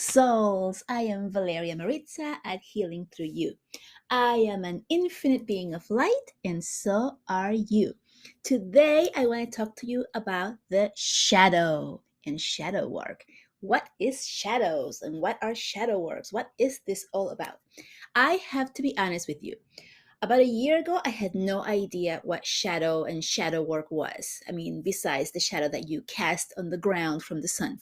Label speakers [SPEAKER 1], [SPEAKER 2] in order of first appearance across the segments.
[SPEAKER 1] souls. I am Valeria Maritza at Healing Through You. I am an infinite being of light, and so are you. Today, I want to talk to you about the shadow and shadow work. What is shadows and what are shadow works? What is this all about? I have to be honest with you. About a year ago, I had no idea what shadow and shadow work was. I mean, besides the shadow that you cast on the ground from the sun.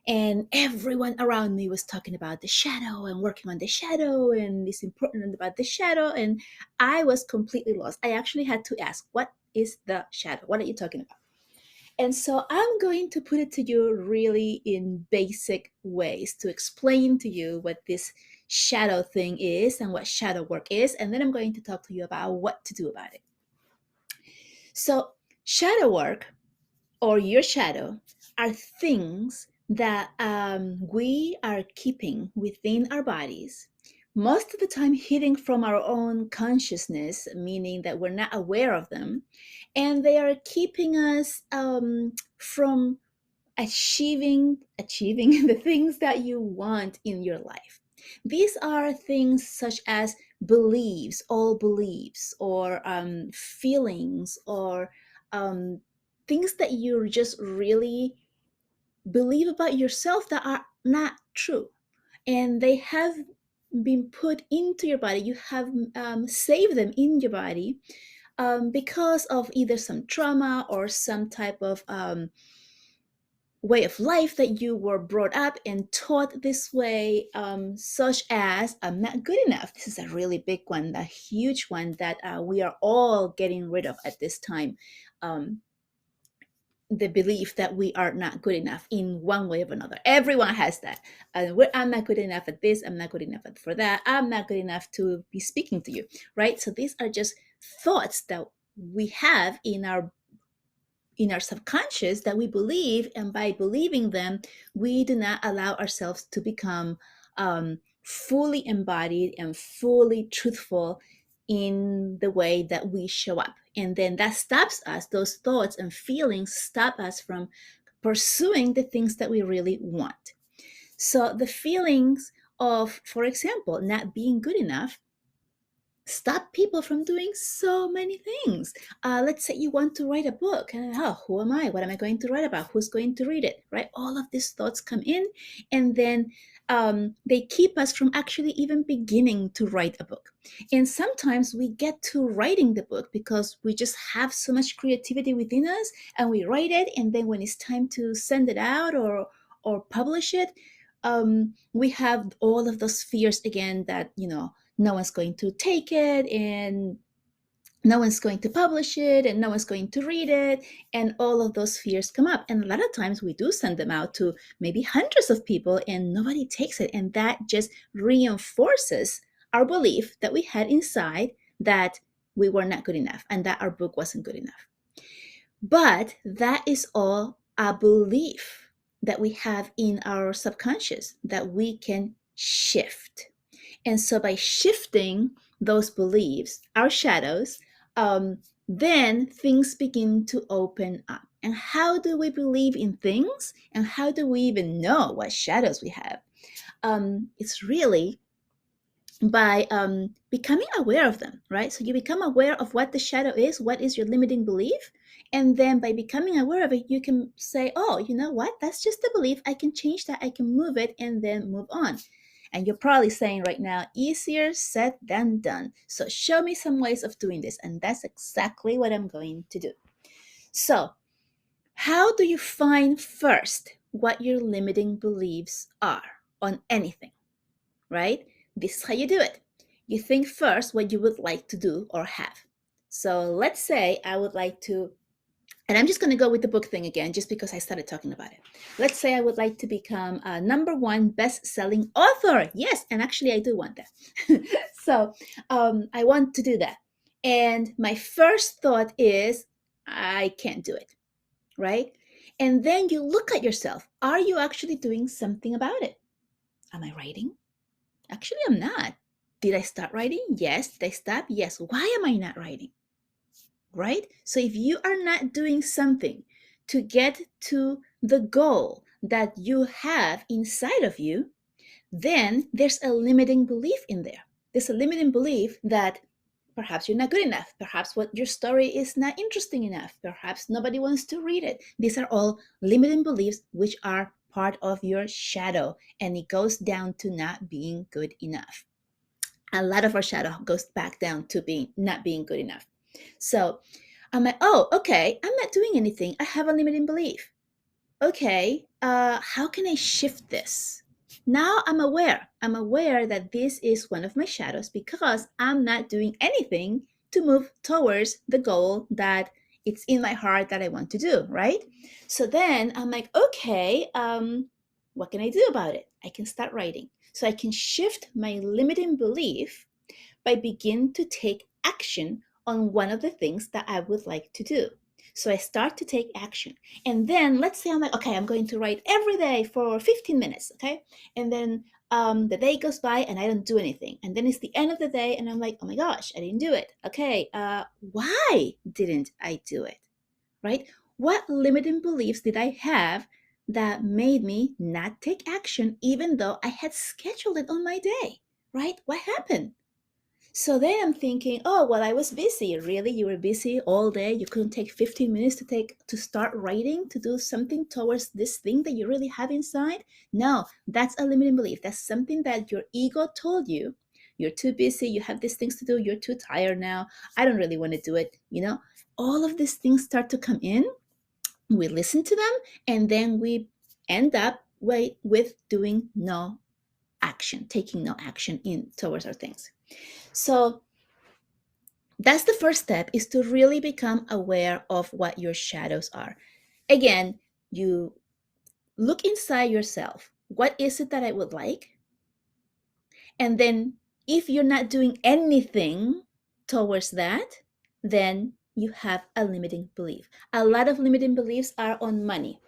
[SPEAKER 1] And everyone around me was talking about the shadow and working on the shadow and it's important about the shadow. And I was completely lost. I actually had to ask, what is the shadow? What are you talking about? And so I'm going to put it to you really in basic ways to explain to you what this shadow thing is and what shadow work is. And then I'm going to talk to you about what to do about it. So, shadow work or your shadow are things that we are keeping within our bodies, most of the time hidden from our own consciousness, meaning that we're not aware of them, and they are keeping us from achieving the things that you want in your life. These are things such as beliefs, all beliefs, or feelings, or um, things that you just really believe about yourself that are not true, and they have been put into your body. You have saved them in your body because of either some trauma or some type of way of life that you were brought up and taught this way, such as I'm not good enough. This is a really big one, a huge one that we are all getting rid of at this time. The belief that we are not good enough in one way or another. Everyone has that. I'm not good enough at this. I'm not good enough for that. I'm not good enough to be speaking to you, right? So these are just thoughts that we have in our subconscious that we believe, and by believing them, we do not allow ourselves to become fully embodied and fully truthful in the way that we show up. And then that stops us, those thoughts and feelings stop us from pursuing the things that we really want. So the feelings of, for example, not being good enough stop people from doing so many things. Let's say you want to write a book, and who am I? What am I going to write about? Who's going to read it? Right? All of these thoughts come in, and then they keep us from actually even beginning to write a book. And sometimes we get to writing the book because we just have so much creativity within us, and we write it, and then when it's time to send it out or publish it, we have all of those fears again that no one's going to take it, and no one's going to publish it, and no one's going to read it, and all of those fears come up. And a lot of times we do send them out to maybe hundreds of people and nobody takes it, and that just reinforces our belief that we had inside that we were not good enough and that our book wasn't good enough. But that is all a belief that we have in our subconscious that we can shift. And so by shifting those beliefs, our shadows, then things begin to open up. And how do we believe in things? And how do we even know what shadows we have? It's really by becoming aware of them, right? So you become aware of what the shadow is, what is your limiting belief, and then by becoming aware of it, you can say, oh, you know what? That's just a belief. I can change that. I can move it and then move on. And you're probably saying right now, easier said than done. So show me some ways of doing this. And that's exactly what I'm going to do. So how do you find first what your limiting beliefs are on anything, right? This is how you do it. You think first what you would like to do or have. So let's say I would like to, and I'm just going to go with the book thing again, just because I started talking about it. Let's say I would like to become a #1 best-selling author. Yes, and actually I do want that. So I want to do that. And my first thought is, I can't do it, right? And then you look at yourself. Are you actually doing something about it? Am I writing? Actually, I'm not. Did I start writing? Yes. Did I stop? Yes. Why am I not writing? Right? So if you are not doing something to get to the goal that you have inside of you, then there's a limiting belief in there. There's a limiting belief that perhaps you're not good enough. Perhaps what your story is not interesting enough. Perhaps nobody wants to read it. These are all limiting beliefs which are part of your shadow, and it goes down to not being good enough. A lot of our shadow goes back down to being not being good enough. So I'm like, oh, okay, I'm not doing anything. I have a limiting belief. Okay, how can I shift this? Now I'm aware. I'm aware that this is one of my shadows because I'm not doing anything to move towards the goal that it's in my heart that I want to do, right? So then I'm like, okay, what can I do about it? I can start writing. So I can shift my limiting belief by begin to take action on one of the things that I would like to do. So I start to take action. And then let's say I'm like, okay, I'm going to write every day for 15 minutes, okay? And then the day goes by and I don't do anything. And then it's the end of the day and I'm like, oh my gosh, I didn't do it. Okay, why didn't I do it, right? What limiting beliefs did I have that made me not take action even though I had scheduled it on my day, right? What happened? So then I'm thinking, oh, well, I was busy. Really? You were busy all day? You couldn't take 15 minutes to start writing, to do something towards this thing that you really have inside? No, that's a limiting belief. That's something that your ego told you. You're too busy. You have these things to do. You're too tired now. I don't really want to do it. All of these things start to come in. We listen to them, and then we end up with doing no action, taking no action in towards our things. So that's the first step, is to really become aware of what your shadows are. Again, you look inside yourself. What is it that I would like? And then if you're not doing anything towards that, then you have a limiting belief. A lot of limiting beliefs are on money.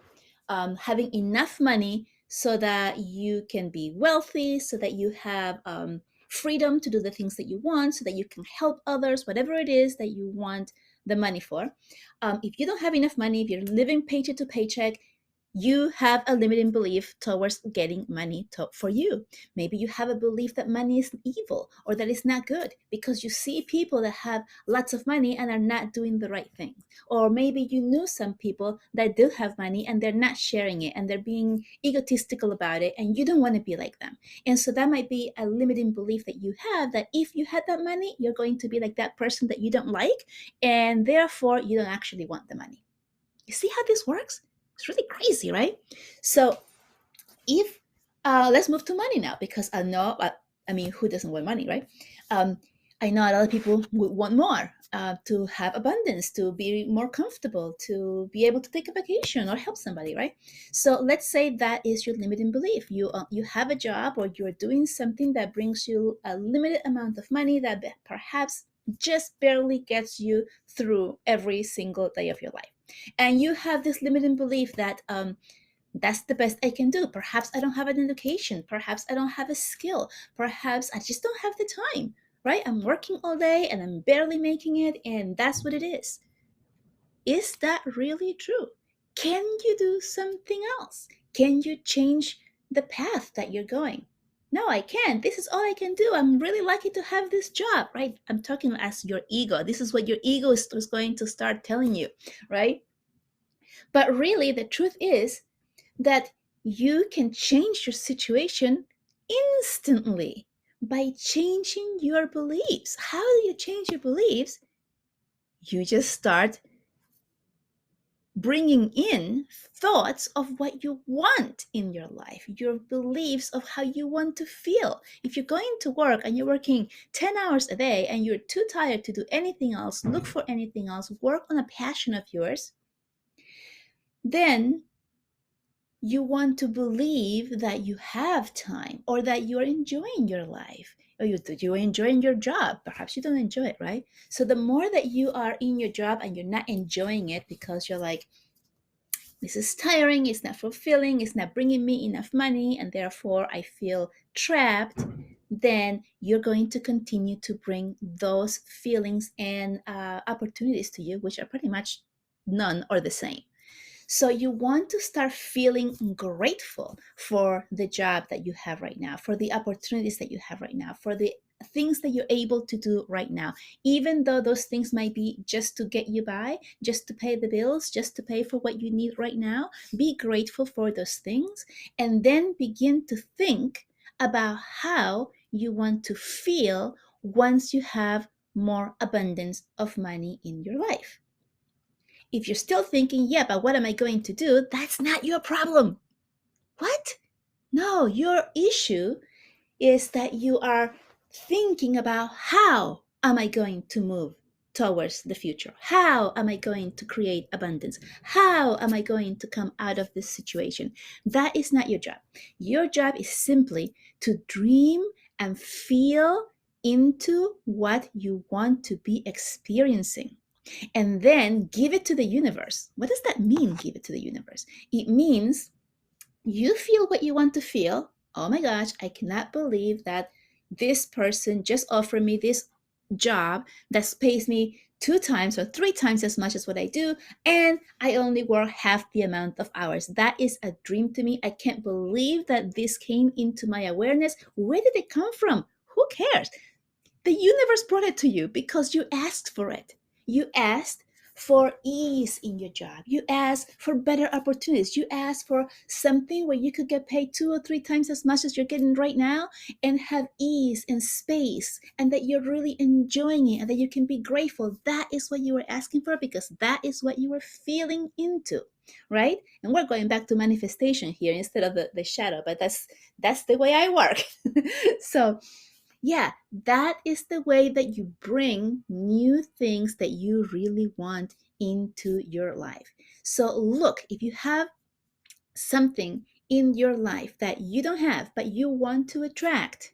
[SPEAKER 1] Having enough money so that you can be wealthy, so that you have freedom to do the things that you want, so that you can help others, whatever it is that you want the money for. If you don't have enough money, if you're living paycheck to paycheck, you have a limiting belief towards getting money for you. Maybe you have a belief that money is evil or that it's not good because you see people that have lots of money and are not doing the right thing. Or maybe you knew some people that do have money and they're not sharing it and they're being egotistical about it and you don't want to be like them. And so that might be a limiting belief that you have, that if you had that money, you're going to be like that person that you don't like, and therefore you don't actually want the money. You see how this works? It's really crazy, right? So if let's move to money now, because I know, I mean, who doesn't want money, right? I know a lot of people would want more, to have abundance, to be more comfortable, to be able to take a vacation or help somebody, right? So let's say that is your limiting belief. You have a job or you're doing something that brings you a limited amount of money that perhaps just barely gets you through every single day of your life. And you have this limiting belief that that's the best I can do. Perhaps I don't have an education. Perhaps I don't have a skill. Perhaps I just don't have the time, right? I'm working all day and I'm barely making it, and that's what it is. Is that really true? Can you do something else? Can you change the path that you're going? No, I can't. This is all I can do. I'm really lucky to have this job, right? I'm talking as your ego. This is what your ego is going to start telling you, right? But really, the truth is that you can change your situation instantly by changing your beliefs. How do you change your beliefs? You just start bringing in thoughts of what you want in your life, your beliefs of how you want to feel. If you're going to work and you're working 10 hours a day and you're too tired to do anything else, look for anything else, work on a passion of yours, then you want to believe that you have time or that you're enjoying your life, or you're enjoying your job. Perhaps you don't enjoy it, right? So the more that you are in your job and you're not enjoying it because you're like, this is tiring, it's not fulfilling, it's not bringing me enough money, and therefore I feel trapped, then you're going to continue to bring those feelings and opportunities to you, which are pretty much none or the same. So you want to start feeling grateful for the job that you have right now, for the opportunities that you have right now, for the things that you're able to do right now, even though those things might be just to get you by, just to pay the bills, just to pay for what you need right now. Be grateful for those things, and then begin to think about how you want to feel once you have more abundance of money in your life. If you're still thinking, yeah, but what am I going to do? That's not your problem. What? No, your issue is that you are thinking about how am I going to move towards the future? How am I going to create abundance? How am I going to come out of this situation? That is not your job. Your job is simply to dream and feel into what you want to be experiencing, and then give it to the universe. What does that mean, give it to the universe? It means you feel what you want to feel. Oh my gosh, I cannot believe that this person just offered me this job that pays me 2 times or 3 times as much as what I do, and I only work half the amount of hours. That is a dream to me. I can't believe that this came into my awareness. Where did it come from? Who cares? The universe brought it to you because you asked for it. You asked for ease in your job. You asked for better opportunities. You asked for something where you could get paid 2 or 3 times as much as you're getting right now and have ease and space, and that you're really enjoying it and that you can be grateful. That is what you were asking for because that is what you were feeling into, right? And we're going back to manifestation here instead of the shadow, but that's the way I work. So yeah, that is the way that you bring new things that you really want into your life. So, look, if you have something in your life that you don't have, but you want to attract,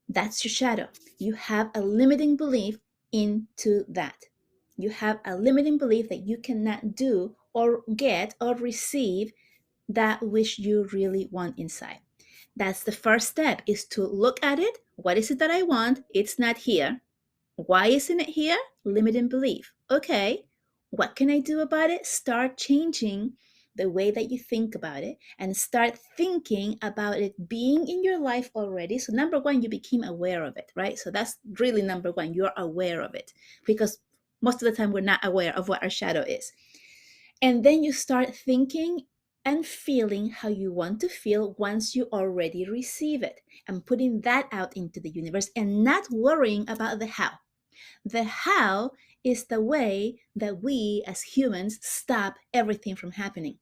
[SPEAKER 1] that's your shadow. You have a limiting belief into that. You have a limiting belief that you cannot do or get or receive that which you really want inside. That's the first step, is to look at it. What is it that I want? It's not here. Why isn't it here? Limiting belief. Okay, what can I do about it? Start changing the way that you think about it and start thinking about it being in your life already. So, number one, you became aware of it, right? So, that's really number one. You're aware of it because most of the time we're not aware of what our shadow is. And then you start thinking and feeling how you want to feel once you already receive it, and putting that out into the universe and not worrying about the how. The how is the way that we as humans stop everything from happening.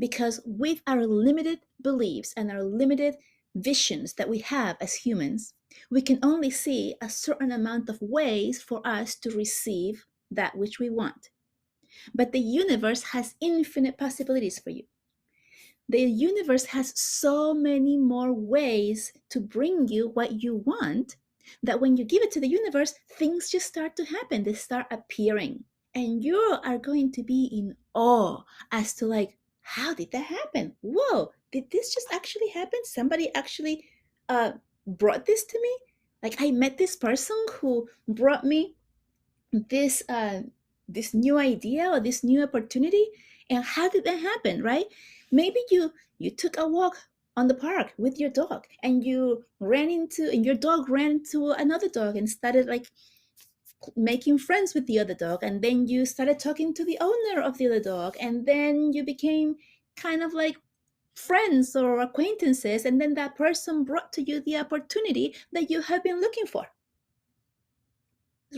[SPEAKER 1] Because with our limited beliefs and our limited visions that we have as humans, we can only see a certain amount of ways for us to receive that which we want. But the universe has infinite possibilities for you. The universe has so many more ways to bring you what you want that when you give it to the universe, things just start to happen. They start appearing. And you are going to be in awe as to, like, how did that happen? Whoa, did this just actually happen? Somebody actually brought this to me? Like, I met this person who brought me this this new idea or this new opportunity, and how did that happen, right? Maybe you took a walk on the park with your dog, and your dog ran into another dog and started, like, making friends with the other dog, and then you started talking to the owner of the other dog, and then you became kind of like friends or acquaintances, and then that person brought to you the opportunity that you have been looking for,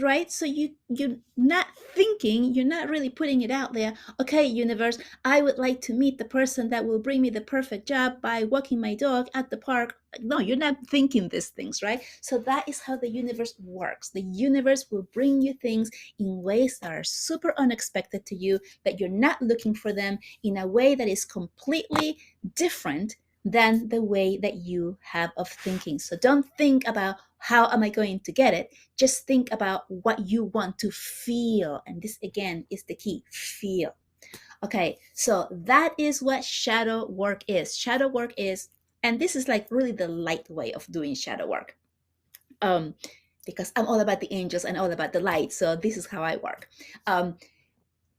[SPEAKER 1] right? So you're not thinking, you're not really putting it out there. Okay, universe, I would like to meet the person that will bring me the perfect job by walking my dog at the park. No, you're not thinking these things, right? So that is how the universe works. The universe will bring you things in ways that are super unexpected to you, that you're not looking for them, in a way that is completely different than the way that you have of thinking. So don't think about how am I going to get it. Just think about what you want to feel. And this, again, is the key: feel. Okay, so that is what shadow work is. Shadow work is, and this is like really the light way of doing shadow work. Because I'm all about the angels and all about the light. So this is how I work.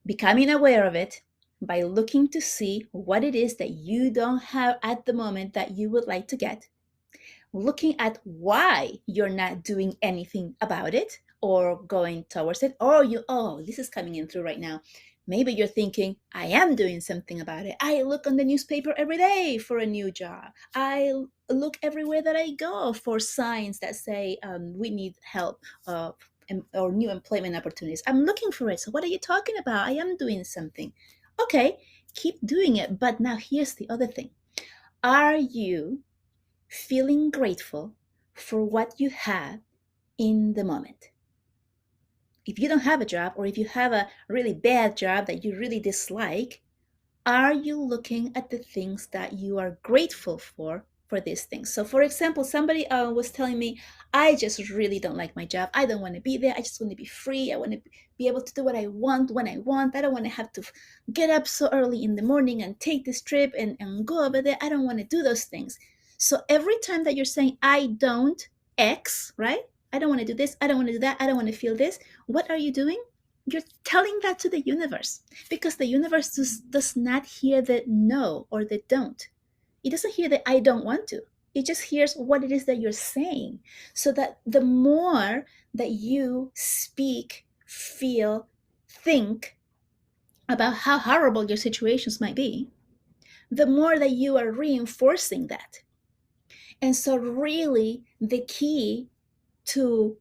[SPEAKER 1] Becoming aware of it, by looking to see what it is that you don't have at the moment that you would like to get, looking at why you're not doing anything about it or going towards it, or this is coming in through right now. Maybe you're thinking, I am doing something about it. I look on the newspaper every day for a new job. I look everywhere that I go for signs that say we need help or new employment opportunities. I'm looking for it. So what are you talking about? I am doing something. Okay, keep doing it. But now here's the other thing. Are you feeling grateful for what you have in the moment? If you don't have a job, or if you have a really bad job that you really dislike, are you looking at the things that you are grateful for these things? So for example, somebody was telling me, I just really don't like my job. I don't want to be there. I just want to be free. I want to be able to do what I want when I want. I don't want to have to get up so early in the morning and take this trip and go over there. I don't want to do those things. So every time that you're saying, I don't X, right? I don't want to do this. I don't want to do that. I don't want to feel this. What are you doing? You're telling that to the universe, because the universe does not hear the no or the don't. It doesn't hear the I don't want to. It just hears what it is that you're saying. So that the more that you speak, feel, think about how horrible your situations might be, the more that you are reinforcing that. And so, really, the key to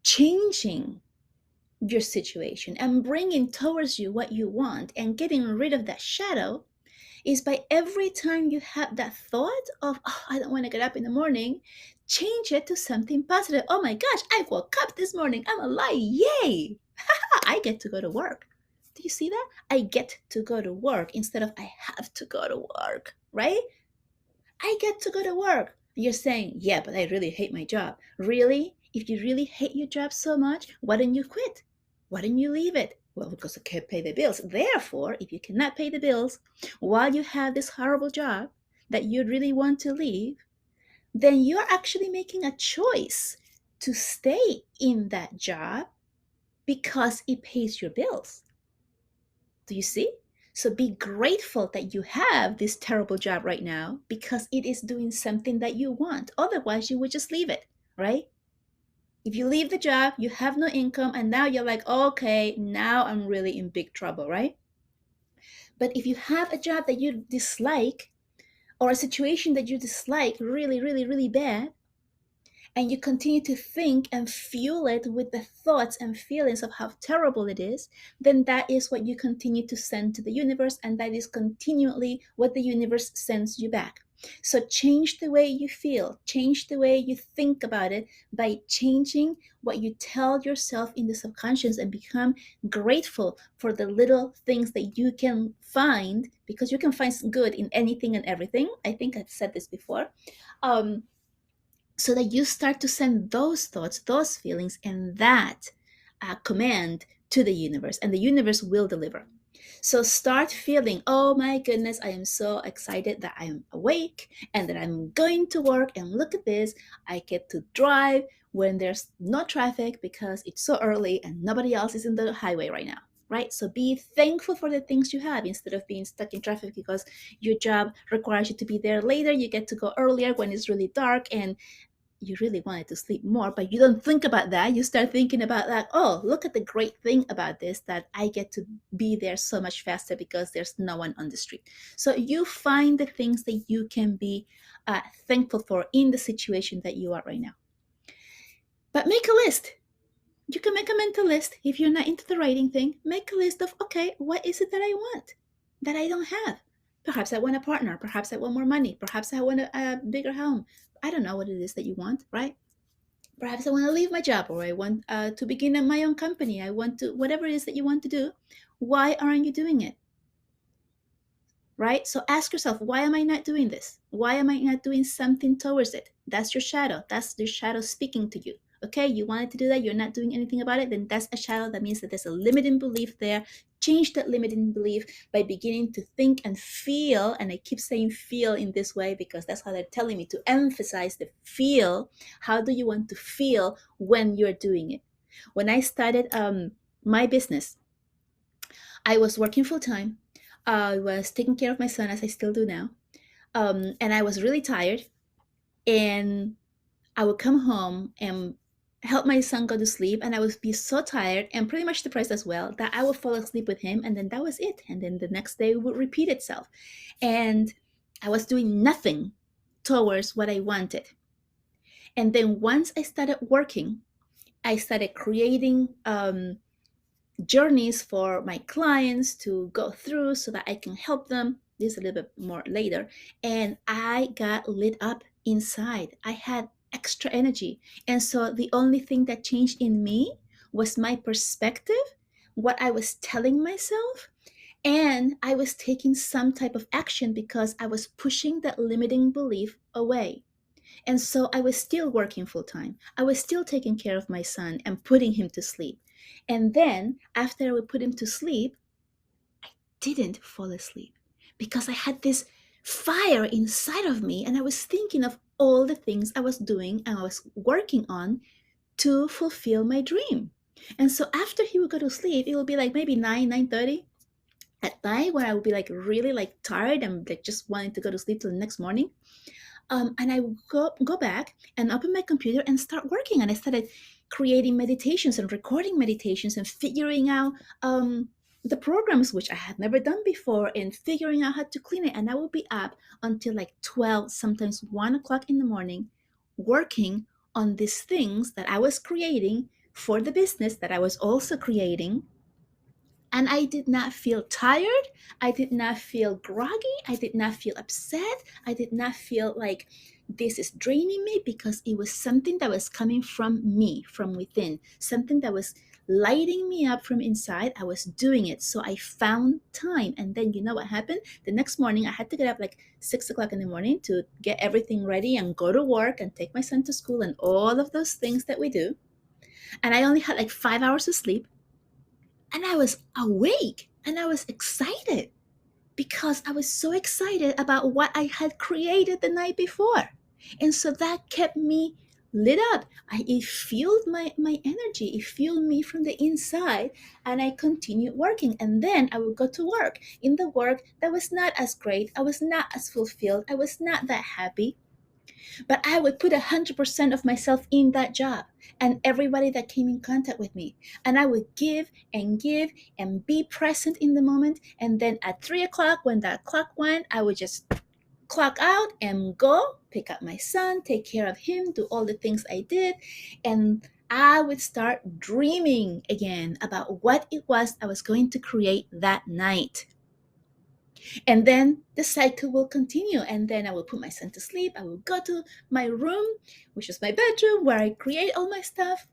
[SPEAKER 1] changing your situation and bringing towards you what you want and getting rid of that shadow is by every time you have that thought of, oh, I don't want to get up in the morning, change it to something positive. Oh my gosh, I woke up this morning. I'm alive. Yay. I get to go to work. Do you see that? I get to go to work instead of I have to go to work, right? I get to go to work. You're saying, yeah, but I really hate my job. Really? If you really hate your job so much, why don't you quit? Why don't you leave it? Well, because I can't pay the bills. Therefore, if you cannot pay the bills while you have this horrible job that you really want to leave, then you're actually making a choice to stay in that job because it pays your bills. Do you see? So be grateful that you have this terrible job right now because it is doing something that you want. Otherwise, you would just leave it, right? If you leave the job, you have no income, and now you're like, okay, now I'm really in big trouble, right? But if you have a job that you dislike or a situation that you dislike really, really, really bad, and you continue to think and fuel it with the thoughts and feelings of how terrible it is, then that is what you continue to send to the universe, and that is continually what the universe sends you back. So change the way you feel, change the way you think about it by changing what you tell yourself in the subconscious, and become grateful for the little things that you can find, because you can find good in anything and everything. I think I've said this before. So that you start to send those thoughts, those feelings, and that command to the universe, and the universe will deliver. So start feeling, oh my goodness, I am so excited that I am awake and that I'm going to work. And look at this, I get to drive when there's no traffic because it's so early and nobody else is in the highway right now. Right? So be thankful for the things you have instead of being stuck in traffic because your job requires you to be there later. You get to go earlier when it's really dark and you really wanted to sleep more, but you don't think about that. You start thinking about that. Oh, look at the great thing about this, that I get to be there so much faster because there's no one on the street. So you find the things that you can be thankful for in the situation that you are right now. But make a list. You can make a mental list. If you're not into the writing thing, make a list of, okay, what is it that I want that I don't have? Perhaps I want a partner. Perhaps I want more money. Perhaps I want a bigger home. I don't know what it is that you want, right? Perhaps I want to leave my job, or I want to begin my own company. I want to, whatever it is that you want to do. Why aren't you doing it? Right? So ask yourself, why am I not doing this? Why am I not doing something towards it? That's your shadow. That's your shadow speaking to you. Okay, you wanted to do that, you're not doing anything about it, then that's a shadow. That means that there's a limiting belief there. Change that limiting belief by beginning to think and feel. And I keep saying feel in this way because that's how they're telling me to emphasize the feel. How do you want to feel when you're doing it? When I started my business, I was working full time. I was taking care of my son, as I still do now. And I was really tired. And I would come home and help my son go to sleep. And I would be so tired and pretty much depressed as well that I would fall asleep with him. And then that was it. And then the next day would repeat itself. And I was doing nothing towards what I wanted. And then once I started working, I started creating journeys for my clients to go through so that I can help them. This a little bit more later. And I got lit up inside. I had extra energy. And so the only thing that changed in me was my perspective, what I was telling myself, and I was taking some type of action because I was pushing that limiting belief away. And so I was still working full time. I was still taking care of my son and putting him to sleep. And then after I would put him to sleep, didn't fall asleep because I had this fire inside of me and I was thinking of all the things I was doing and I was working on to fulfill my dream. And so after he would go to sleep, it would be like maybe 9:30 at night where I would be like really like tired and like just wanting to go to sleep till the next morning. And I would go back and open my computer and start working. And I started creating meditations and recording meditations and figuring out the programs which I had never done before and figuring out how to clean it. And I would be up until like 12, sometimes 1 o'clock in the morning, working on these things that I was creating for the business that I was also creating. And I did not feel tired. I did not feel groggy. I did not feel upset. I did not feel like this is draining me because it was something that was coming from me, from within, something that was lighting me up from inside. I was doing it. So I found time. And then you know what happened? The next morning, I had to get up like 6 o'clock in the morning to get everything ready and go to work and take my son to school and all of those things that we do. And I only had like 5 hours of sleep. And I was awake and I was excited because I was so excited about what I had created the night before. And so that kept me lit up. It fueled my energy. It fueled me from the inside. And I continued working. And then I would go to work. In the work that was not as great. I was not as fulfilled. I was not that happy. But I would put 100% of myself in that job and everybody that came in contact with me. And I would give and be present in the moment. And then at 3 o'clock, when that clock went, I would just clock out and go pick up my son, take care of him, do all the things I did. And I would start dreaming again about what it was I was going to create that night. And then the cycle will continue. And then I will put my son to sleep. I will go to my room, which is my bedroom, where I create all my stuff.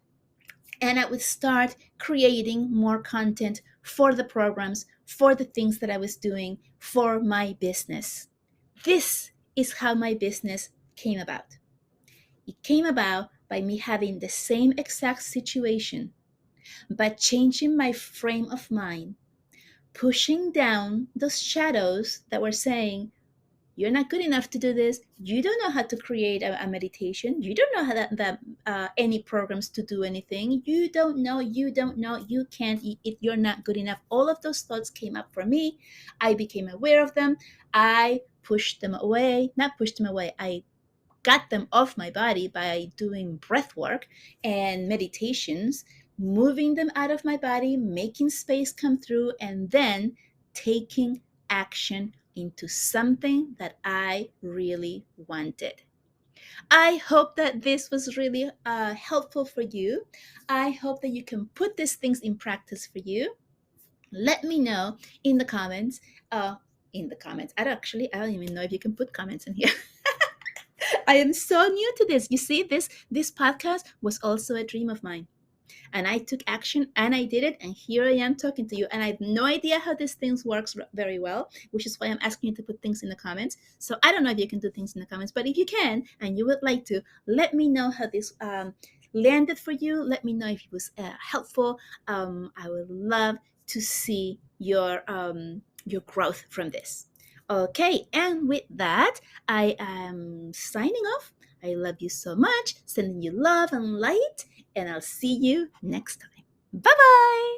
[SPEAKER 1] And I would start creating more content for the programs, for the things that I was doing for my business. This is how my business came about. It came about by me having the same exact situation, but changing my frame of mind, pushing down those shadows that were saying, you're not good enough to do this. You don't know how to create a meditation. You don't know how any programs to do anything. You don't know. You can't. You're not good enough. All of those thoughts came up for me. I became aware of them. I pushed them away. Not pushed them away. I got them off my body by doing breath work and meditations, moving them out of my body, making space come through, and then taking action into something that I really wanted. I hope that this was really helpful for you. I hope that you can put these things in practice for you. Let me know in the comments. I don't even know if you can put comments in here. I am so new to this. You see, this podcast was also a dream of mine. And I took action and I did it. And here I am talking to you. And I have no idea how this things works very well, which is why I'm asking you to put things in the comments. So I don't know if you can do things in the comments, but if you can and you would like to, let me know how this landed for you. Let me know if it was helpful. I would love to see your growth from this. Okay, and with that, I am signing off. I love you so much, sending you love and light, and I'll see you next time. Bye bye.